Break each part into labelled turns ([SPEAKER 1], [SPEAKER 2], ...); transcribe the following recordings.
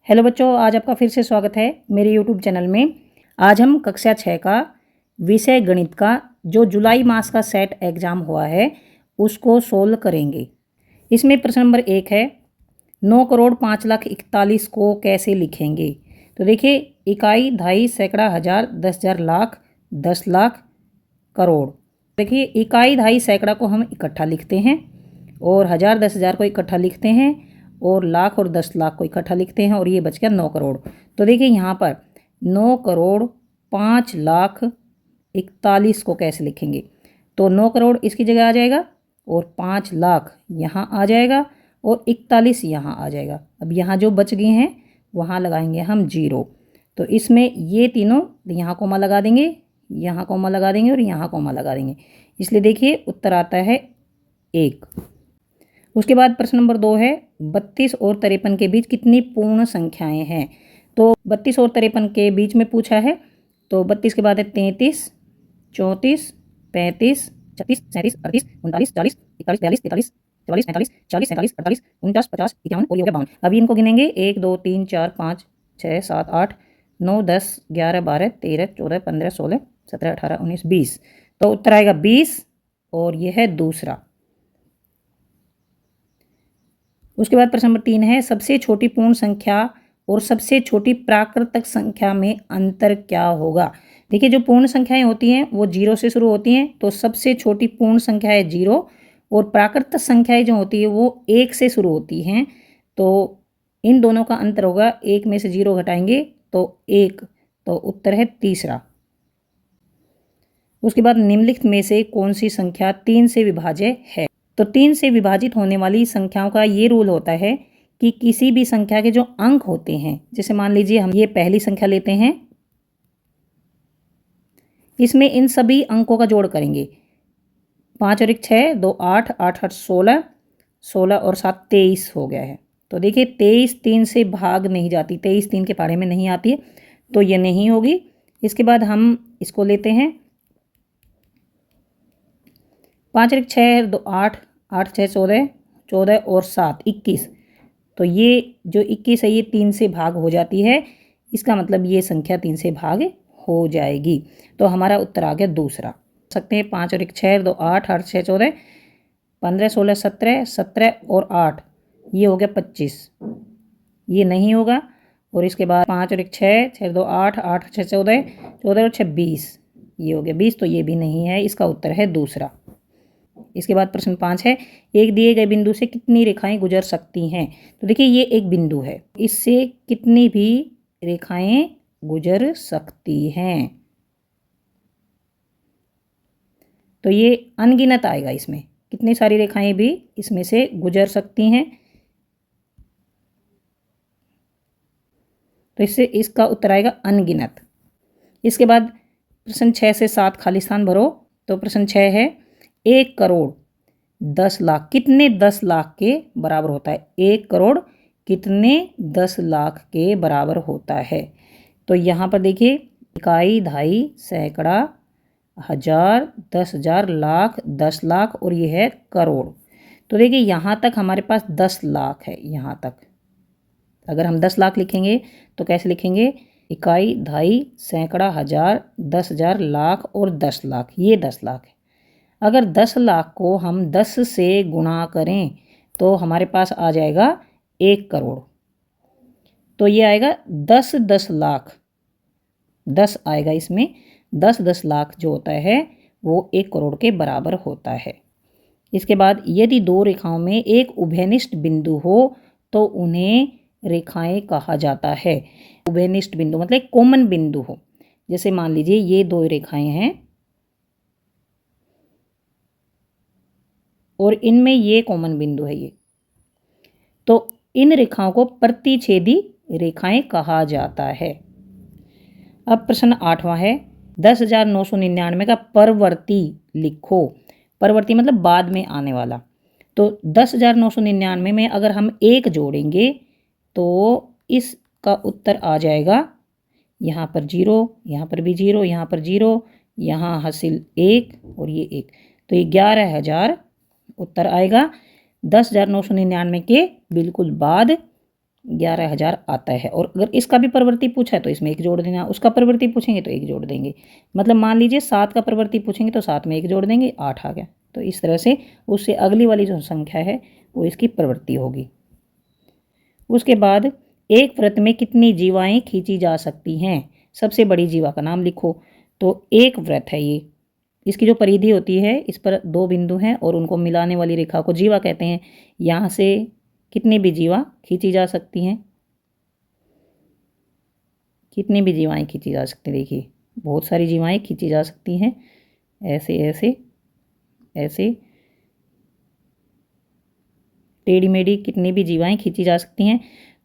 [SPEAKER 1] Hello बच्चों, आज आपका फिर से स्वागत है मेरे यूट्यूब चैनल में। आज हम कक्षा 6 का विषय गणित का जो जुलाई मास का सेट एग्ज़ाम हुआ है उसको सोल्व करेंगे। इसमें प्रश्न नंबर 1 है 9,05,41,41 को कैसे लिखेंगे। तो देखिए, इकाई, दहाई, सैकड़ा, हज़ार, 10,000, लाख, 10 लाख, करोड़। देखिए, इकाई, दहाई, सैकड़ा को हम इकट्ठा लिखते हैं और हज़ार, 10,000 को इकट्ठा लिखते हैं और लाख और 10 लाख को इकट्ठा लिखते हैं और ये बच गया 9 करोड़। तो देखिए यहाँ पर 9,05,41,41 को कैसे लिखेंगे। तो 9 करोड़ इसकी जगह आ जाएगा और 5 लाख यहाँ आ जाएगा और 41 यहाँ आ जाएगा। अब यहाँ जो बच गए हैं वहाँ लगाएंगे हम 0। तो इसमें ये तीनों यहाँ कोमा लगा देंगे, यहाँ कोमा लगा देंगे और यहाँ कोमा लगा देंगे। इसलिए देखिए उत्तर आता है 1। उसके बाद प्रश्न नंबर 2 है 32 और 53 के बीच कितनी पूर्ण संख्याएं हैं। तो 32 और 53 के बीच में पूछा है। तो 32 के बाद है 33, 34, 35, 36, 37, 38, 39, 40, 41, 42, 43, 44, 45, 40, 47, 48, 49, 50, 51 और ये हो गया 52। अभी इनको गिनेंगे 1 2 3 4 5 6 7 8 9 10 11 12 13 14 15 16 17 18 19 20। तो उत्तर आएगा 20 और यह है दूसरा। उसके बाद प्रश्न नंबर 3 है सबसे छोटी पूर्ण संख्या और सबसे छोटी प्राकृतिक संख्या में अंतर क्या होगा। देखिए, जो पूर्ण संख्याएं होती हैं वो 0 से शुरू होती हैं, तो सबसे छोटी पूर्ण संख्या है 0 और प्राकृतिक संख्याएं जो होती है वो 1 से शुरू होती हैं। तो इन दोनों का अंतर होगा, 1 में से 0 घटाएंगे तो 1। तो उत्तर है तीसरा। उसके बाद निम्नलिखित में से कौन सी संख्या 3 से विभाज्य है। तो 3 से विभाजित होने वाली संख्याओं का ये रूल होता है कि किसी भी संख्या के जो अंक होते हैं, जैसे मान लीजिए हम ये पहली संख्या लेते हैं, इसमें इन सभी अंकों का जोड़ करेंगे। 5 और 1 6, 2 8, 8 8 16, 16 और 7 23 हो गया है। तो देखिए 23 3 से भाग नहीं जाती, 23 3 के पारे में नहीं आती है, तो ये नहीं होगी। इसके बाद हम इसको लेते हैं 5 और 1 6, 2 8, 8 6 14, 14 और 7 21। तो ये जो 21 है ये 3 से भाग हो जाती है, इसका मतलब ये संख्या 3 से भाग हो जाएगी। तो हमारा उत्तर आ गया दूसरा। सकते हैं 5 और 1 6, 2 8, 8 6 14, 15 16 17, 17 और 8 ये हो गया 25, ये नहीं होगा। और इसके बाद 5 और 1 6, 6 2 8, 8 6 14, 14 और 6 20 ये हो गया 20, तो ये भी नहीं है, इसका उत्तर है दूसरा। इसके बाद प्रश्न 5 है एक दिए गए बिंदु से कितनी रेखाएं गुजर सकती हैं। तो देखिए ये एक बिंदु है, इससे कितनी भी रेखाएं गुजर सकती हैं। तो ये अनगिनत आएगा, इसमें कितनी सारी रेखाएं भी इसमें से गुजर सकती हैं। तो इससे इसका उत्तर आएगा अनगिनत। इसके बाद प्रश्न 6 से 7 खाली स्थान भरो। तो प्रश्न 6 है 1 करोड़ 10 लाख कितने 10 लाख के बराबर होता है। 1 करोड़ कितने 10 लाख के बराबर होता है। तो यहाँ पर देखिए इकाई, दहाई, सैकड़ा, हज़ार, 10,000, लाख, 10 लाख और ये है करोड़। तो देखिए यहाँ तक हमारे पास 10 लाख है। यहाँ तक अगर हम 10 लाख लिखेंगे तो कैसे लिखेंगे, इकाई, दहाई, सैकड़ा, हज़ार, 10,000, लाख और 10 लाख, ये 10 लाख है। अगर 10 लाख को हम 10 से गुणा करें तो हमारे पास आ जाएगा 1 करोड़। तो ये आएगा 10 10 लाख, 10 आएगा इसमें, 10 10 लाख जो होता है वो 1 करोड़ के बराबर होता है। इसके बाद यदि दो रेखाओं में एक उभयनिष्ठ बिंदु हो तो उन्हें रेखाएं कहा जाता है। उभयनिष्ठ बिंदु मतलब कॉमन बिंदु हो, जैसे मान लीजिए ये दो रेखाएं हैं और इनमें ये कॉमन बिंदु है ये, तो इन रेखाओं को प्रतिच्छेदी रेखाएं कहा जाता है। अब प्रश्न 8वां है 10,999 का परवर्ती लिखो। परवर्ती मतलब बाद में आने वाला। तो 10,999 में अगर हम 1 जोड़ेंगे तो इसका उत्तर आ जाएगा यहाँ पर 0, यहाँ पर भी 0, यहाँ पर 0, यहाँ हासिल 1 और ये 1, तो ये 11,000 उत्तर आएगा। 10,999 के बिल्कुल बाद 11,000 आता है। और अगर इसका भी प्रवृत्ति पूछा है तो इसमें 1 जोड़ देना, उसका प्रवृत्ति पूछेंगे तो 1 जोड़ देंगे। मतलब मान लीजिए 7 का प्रवृत्ति पूछेंगे तो 7 में 1 जोड़ देंगे, 8 आ गया। तो इस तरह से उससे अगली वाली जो संख्या है वो इसकी प्रवृत्ति होगी। उसके बाद एक वृत्त में कितनी जीवाएं खींची जा सकती हैं? सबसे बड़ी जीवा का नाम लिखो। तो एक वृत्त है ये, इसकी जो परिधि होती है इस पर 2 बिंदु हैं और उनको मिलाने वाली रेखा को जीवा कहते हैं। यहाँ से कितनी भी जीवा खींची जा सकती हैं, कितनी भी जीवाएं खींची जा सकती हैं। देखिए बहुत सारी जीवाएं खींची जा सकती हैं, ऐसे ऐसे ऐसे टेढ़ी मेढ़ी कितनी भी जीवाएं खींची जा सकती हैं।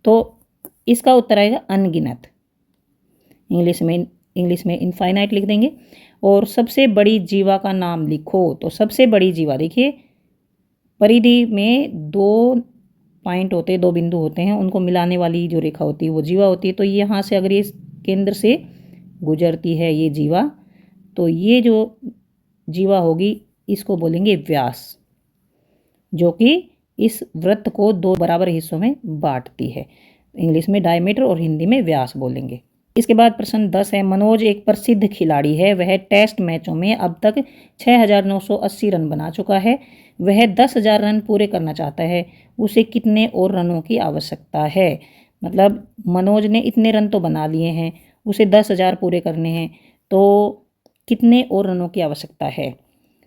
[SPEAKER 1] तो इसका उत्तर आएगा अनगिनत। इंग्लिश में इनफाइनाइट लिख देंगे। और सबसे बड़ी जीवा का नाम लिखो। तो सबसे बड़ी जीवा देखिए परिधि में 2 पॉइंट होते हैं, 2 बिंदु होते हैं, उनको मिलाने वाली जो रेखा होती है वो जीवा होती है। तो यहाँ से अगर ये केंद्र से गुजरती है ये जीवा, तो ये जो जीवा होगी इसको बोलेंगे व्यास, जो कि इस वृत्त को 2 बराबर हिस्सों में बांटती है। इंग्लिश में डायमीटर और हिंदी में व्यास बोलेंगे। इसके बाद प्रश्न 10 है, मनोज एक प्रसिद्ध खिलाड़ी है। वह टेस्ट मैचों में अब तक 6,980 रन बना चुका है। वह 10,000 रन पूरे करना चाहता है। उसे कितने और रनों की आवश्यकता है? मतलब मनोज ने इतने रन तो बना लिए हैं, उसे 10,000 पूरे करने हैं, तो कितने और रनों की आवश्यकता है?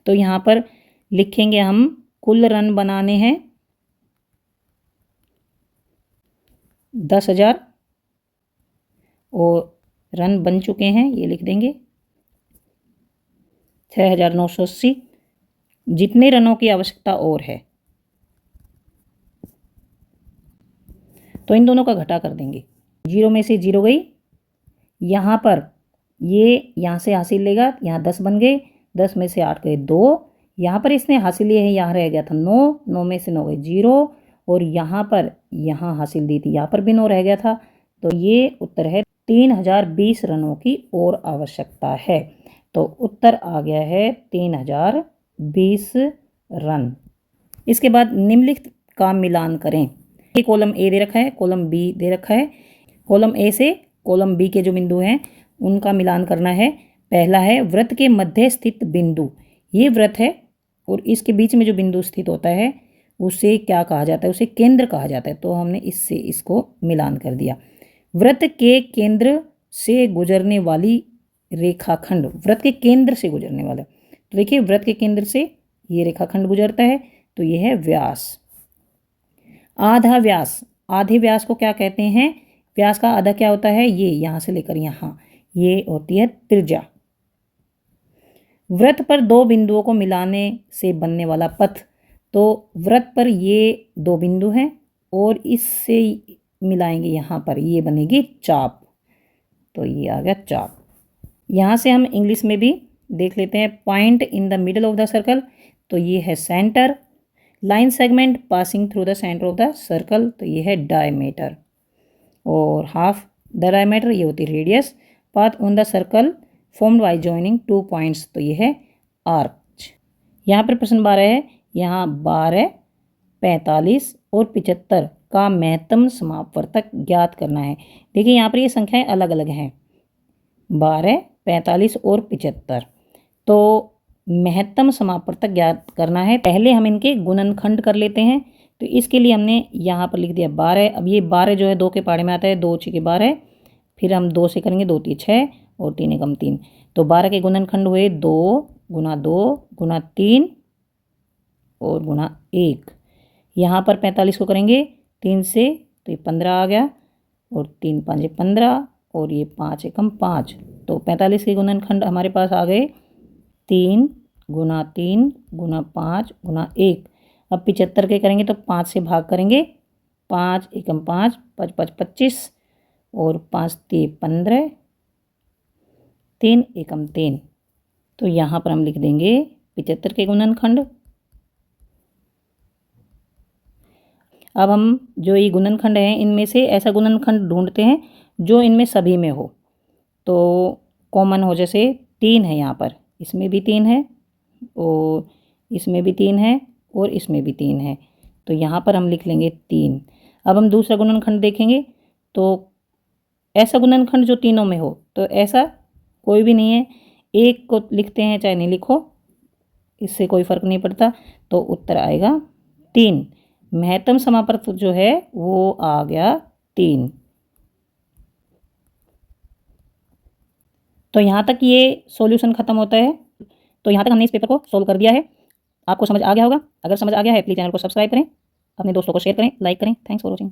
[SPEAKER 1] तो यहाँ पर लिखेंगे हम कुल रन बनाने हैं 10,000 और रन बन चुके हैं, ये लिख देंगे 6,980। जितने रनों की आवश्यकता और है तो इन दोनों का घटा कर देंगे। 0 में से 0 गई, यहाँ पर ये यहाँ से हासिल लेगा, यहाँ 10 बन गए, 10 में से 8 गए 2, यहाँ पर इसने हासिल लिए है, यहाँ रह गया था 9, 9 में से 9 गए 0, और यहाँ पर यहाँ हासिल दी थी, यहाँ पर भी 9 रह गया था। तो ये उत्तर है 3,020 रनों की और आवश्यकता है। तो उत्तर आ गया है 3,020 रन। इसके बाद निम्नलिखित का मिलान करें। ये कॉलम ए दे रखा है, कॉलम बी दे रखा है। कॉलम ए से कॉलम बी के जो बिंदु हैं उनका मिलान करना है। पहला है वृत्त के मध्य स्थित बिंदु। ये वृत्त है और इसके बीच में जो बिंदु स्थित होता है उसे क्या कहा जाता है? उसे केंद्र कहा जाता है। तो हमने इससे इसको मिलान कर दिया। वृत्त के केंद्र से गुजरने वाली रेखाखंड, वृत्त के केंद्र से गुजरने वाला, तो देखिए वृत्त के केंद्र से ये रेखाखंड गुजरता है, तो ये है व्यास। आधा व्यास, आधे व्यास को क्या कहते हैं? व्यास का आधा क्या होता है? ये यहाँ से लेकर यहाँ, ये होती है त्रिज्या। वृत्त पर 2 बिंदुओं को मिलाने से बनने वाला पथ, तो वृत्त पर ये 2 बिंदु हैं और इससे मिलाएंगे यहाँ पर, ये बनेगी चाप। तो ये आ गया चाप। यहाँ से हम इंग्लिश में भी देख लेते हैं। Point in the middle of the circle, तो ये है centre. Line segment passing through the centre of the circle, तो ये है डायमीटर। और हाफ द डायमीटर, ये होती है radius. Path on the circle formed by joining 2 points, तो ये है आर्च। यहाँ पर प्रश्न 12 है। यहाँ 12, 45 और 75 का महत्तम समापवर्तक ज्ञात करना है। देखिए यहाँ पर ये संख्याएं अलग अलग हैं, 12, 45 और 75। तो महत्तम समापवर्तक ज्ञात करना है। पहले हम इनके गुणनखंड कर लेते हैं। तो इसके लिए हमने यहाँ पर लिख दिया 12। अब ये 12 जो है 2 के पहाड़े में आता है, 2 6 12, फिर हम 2 से करेंगे, 2 3 6 और 3 एकम 3। तो 12 के गुणनखंड हुए 2 गुना 2 गुना 3 और गुना 1। यहाँ पर 45 को करेंगे 3 से, तो ये 15 आ गया, और 3 5 15 और ये 5 एकम 5। तो 45 के गुणनखंड हमारे पास आ गए 3 गुना 3 गुना 5 गुना 1। अब 75 के करेंगे तो 5 से भाग करेंगे, 5 एकम 5, 5 5 25 और 5 3 15, 3 एकम 3। तो यहाँ पर हम लिख देंगे 75 के गुणनखंड। अब हम जो ये गुणनखंड हैं इनमें से ऐसा गुणनखंड ढूंढते हैं जो इनमें सभी में हो, तो कॉमन हो। जैसे 3 है यहाँ पर, इसमें भी 3 है और इसमें भी 3 है और इसमें भी 3 है, तो यहाँ पर हम लिख लेंगे 3। अब हम दूसरा गुणनखंड देखेंगे। तो ऐसा गुणनखंड जो तीनों में हो, तो ऐसा कोई भी नहीं है। एक को लिखते हैं चाहे नहीं लिखो, इससे कोई फर्क नहीं पड़ता। तो उत्तर आएगा 3। महत्तम समापवर्त जो है वो आ गया 3। तो यहाँ तक ये सॉल्यूशन खत्म होता है। तो यहाँ तक हमने इस पेपर को सोल्व कर दिया है। आपको समझ आ गया होगा। अगर समझ आ गया है प्लीज़ चैनल को सब्सक्राइब करें, अपने दोस्तों को शेयर करें, लाइक करें। Thanks for watching.